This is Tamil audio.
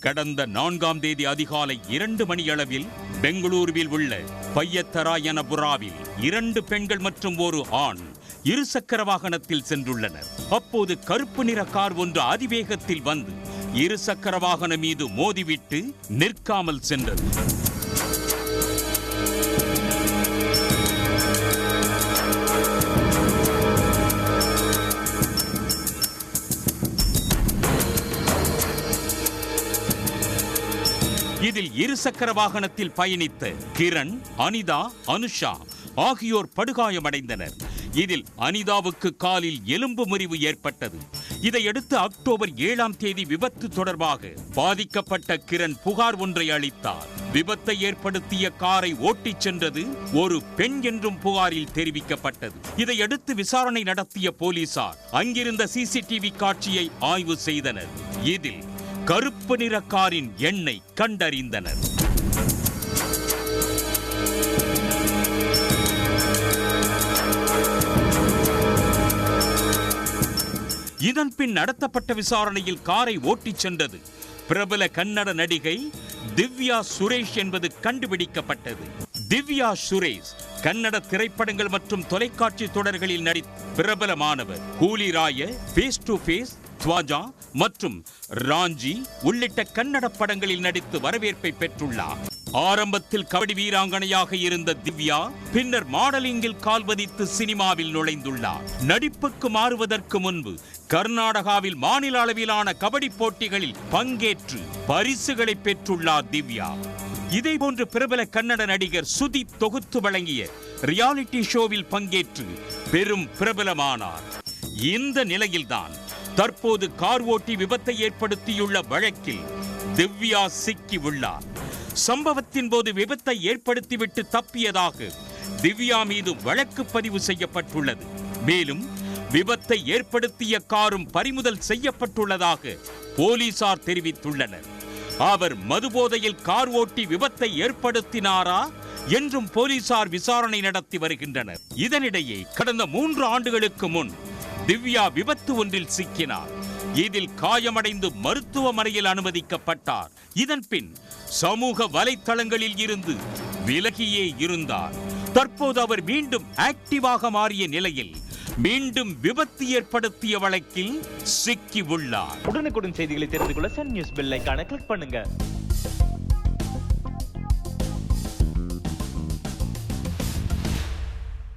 கடந்த 4ஆம் தேதி அதிகாலை 2 மணியளவில் பெங்களூருவில் உள்ள பையத்தராயனபுராவில் 2 பெண்கள் மற்றும் ஒரு ஆண் இருசக்கர வாகனத்தில் சென்றுள்ளனர். அப்போது கருப்பு நிற கார் ஒன்று அதிவேகத்தில் வந்து இருசக்கர வாகனம் மீது மோதிவிட்டு நிற்காமல் சென்றது. இதில் இருசக்கர வாகனத்தில் பயணித்த கிரண், அனிதா, அனுஷா ஆகியோர் படுகாயமடைந்தனர். இதில் அனிதாவுக்கு காலில் எலும்பு முறிவு ஏற்பட்டது. இதையடுத்து அக்டோபர் 7ஆம் தேதி விபத்து தொடர்பாக பாதிக்கப்பட்ட கிரண் புகார் ஒன்றை அளித்தார். விபத்தை ஏற்படுத்திய காரை ஓட்டிச் சென்றது ஒரு பெண் என்றும் புகாரில் தெரிவிக்கப்பட்டது. இதையடுத்து விசாரணை நடத்திய போலீசார் அங்கிருந்த சிசிடிவி காட்சியை ஆய்வு செய்தனர். இதில் கருப்பு நிற காரின் எண்ணை கண்டறிந்தனர். இதன் பின் நடத்தப்பட்ட விசாரணையில் காரை ஓட்டிச் சென்றது பிரபல கன்னட நடிகை திவ்யா சுரேஷ் என்பது கண்டுபிடிக்கப்பட்டது. திவ்யா சுரேஷ் கன்னட திரைப்படங்கள் மற்றும் தொலைக்காட்சி தொடர்களில் நடித்த பிரபலமானவர். கூலிராய, ஃபேஸ் டு ஃபேஸ், துவாஜா மற்றும் ராஞ்சி உள்ளிட்ட கன்னட படங்களில் நடித்து வரவேற்பை பெற்றுள்ளார். ஆரம்பத்தில் கபடி வீராங்கனையாக இருந்த திவ்யா பின்னர் மாடலிங்கில் கால்வதித்து சினிமாவில் நுழைந்துள்ளார். நடிப்புக்கு மாறுவதற்கு முன்பு கர்நாடகாவில் மாநில அளவிலான கபடி போட்டிகளில் பங்கேற்று பரிசுகளை பெற்றுள்ளார் திவ்யா. இதேபோன்று பிரபல கன்னட நடிகர் சுதீப் தொகுத்து வழங்கிய ரியாலிட்டி ஷோவில் பங்கேற்று பெரும் பிரபலமானார். இந்த நிலையில்தான் தற்போது கார் ஓட்டி விபத்தை ஏற்படுத்தியுள்ள வழக்கில் திவ்யா சிக்கி உள்ளார். சம்பவத்தின் போது விபத்தை ஏற்படுத்திவிட்டு தப்பியதாக திவ்யா மீது வழக்கு பதிவு செய்யப்பட்டுள்ளது. மேலும் விபத்தை ஏற்படுத்திய காரும் பறிமுதல் செய்யப்பட்டுள்ளதாக போலீசார் தெரிவித்துள்ளனர். அவர் மதுபோதையில் கார் ஓட்டி விபத்தை ஏற்படுத்தினாரா என்றும் போலீசார் விசாரணை நடத்தி வருகின்றனர். இதனிடையே கடந்த 3 ஆண்டுகளுக்கு முன் திவ்யா விபத்து ஒன்றில் சிக்கினார். இதில் காயமடைந்து மருத்துவமனையில் அனுமதிக்கப்பட்டார். இதன் பின் சமூக வலைத்தளங்களில் இருந்து விலகியே இருந்தார். தற்போது அவர் மீண்டும் ஆக்டிவாக மாறிய நிலையில் மீண்டும் விபத்து ஏற்படுத்திய வழக்கில் சிக்கி உள்ளார். உடனுக்குடன் செய்திகளை தெரிந்து கொள்ள சன் நியூஸ் பெல் ஐகானை கிளிக் பண்ணுங்க.